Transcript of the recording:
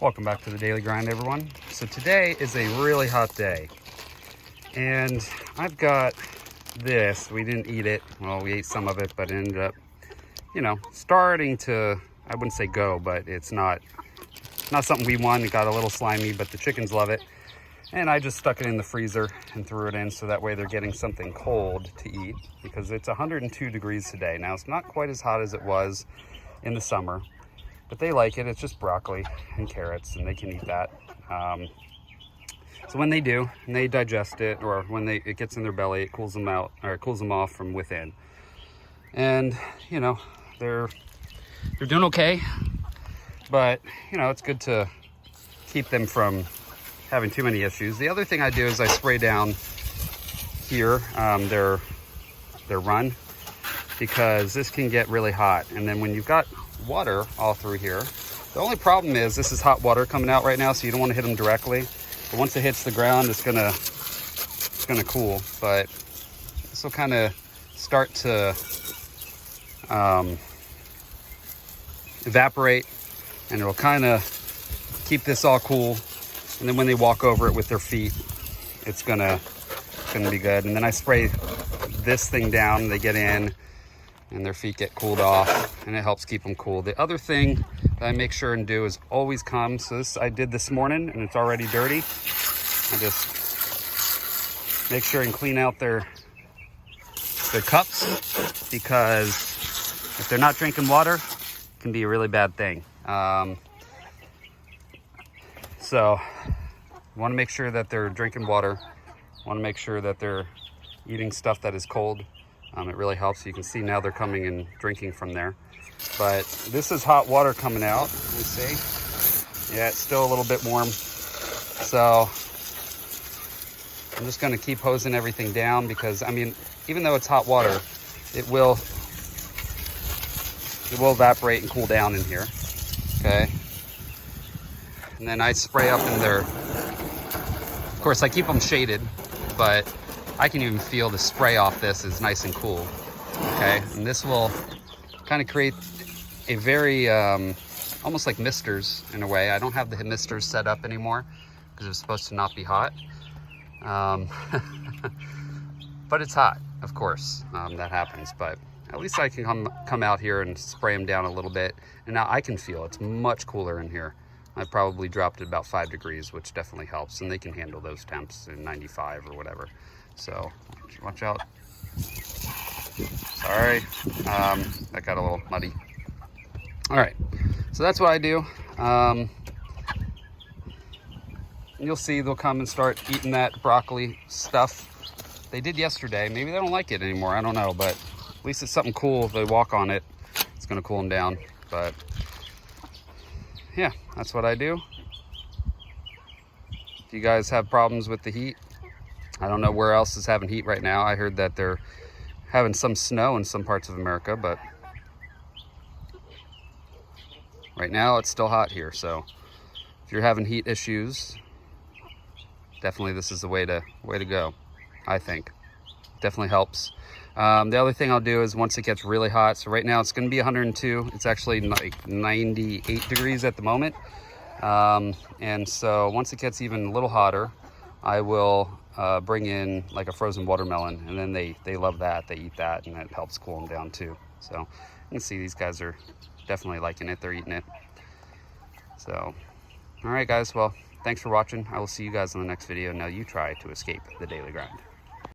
Welcome back to the Daily Grind, everyone. So today is a really hot day, and I've got this. We didn't eat it. Well, we ate some of it, but it ended up, starting to, I wouldn't say go, but it's not something we want. It got a little slimy, but the chickens love it. And I just stuck it in the freezer and threw it in so that way they're getting something cold to eat, because it's 102 degrees today. Now, it's not quite as hot as it was in the summer, but they like it. It's just broccoli and carrots, and they can eat that. So when they do, and they digest it, or when it gets in their belly, it cools them out, or it cools them off from within. And they're doing okay, but it's good to keep them from having too many issues. The other thing I do is I spray down here their run, because this can get really hot. And then when you've got water all through here, the only problem is this is hot water coming out right now, so you don't want to hit them directly. But once it hits the ground, it's gonna cool. But this will kind of start to evaporate, and it'll kind of keep this all cool. And then when they walk over it with their feet, it's gonna be good. And then I spray this thing down, they get in, and their feet get cooled off, and it helps keep them cool. The other thing that I make sure and do is always come. So this I did this morning, and it's already dirty. I just make sure and clean out their cups, because if they're not drinking water, it can be a really bad thing. So want to make sure that they're drinking water. Want to make sure that they're eating stuff that is cold. It really helps. You can see now they're coming and drinking from there. But this is hot water coming out. Let me see. Yeah, it's still a little bit warm. So I'm just going to keep hosing everything down, because even though it's hot water, it will evaporate and cool down in here. Okay. And then I spray up in there. Of course, I keep them shaded, but I can even feel the spray off this is nice and cool. Okay, and this will kind of create a very, almost like misters in a way. I don't have the misters set up anymore because it's supposed to not be hot. But it's hot, of course, that happens. But at least I can come out here and spray them down a little bit. And now I can feel it's much cooler in here. I probably dropped it about 5 degrees, which definitely helps. And they can handle those temps in 95 or whatever. So watch out. Sorry, that got a little muddy. All right, so that's what I do. You'll see they'll come and start eating that broccoli stuff. They did yesterday. Maybe they don't like it anymore. I don't know, but at least it's something cool. If they walk on it, it's gonna cool them down. But yeah, that's what I do. If you guys have problems with the heat, I don't know where else is having heat right now. I heard that they're having some snow in some parts of America, but right now it's still hot here. So if you're having heat issues, definitely this is the way to go, I think. Definitely helps. The other thing I'll do is once it gets really hot, so right now it's going to be 102. It's actually like 98 degrees at the moment. And so once it gets even a little hotter, I will bring in like a frozen watermelon, and then they love that. They eat that, and it helps cool them down too. So you can see these guys are definitely liking it. They're eating it. So, all right, guys. Well, thanks for watching. I will see you guys in the next video. Now you try to escape the daily grind.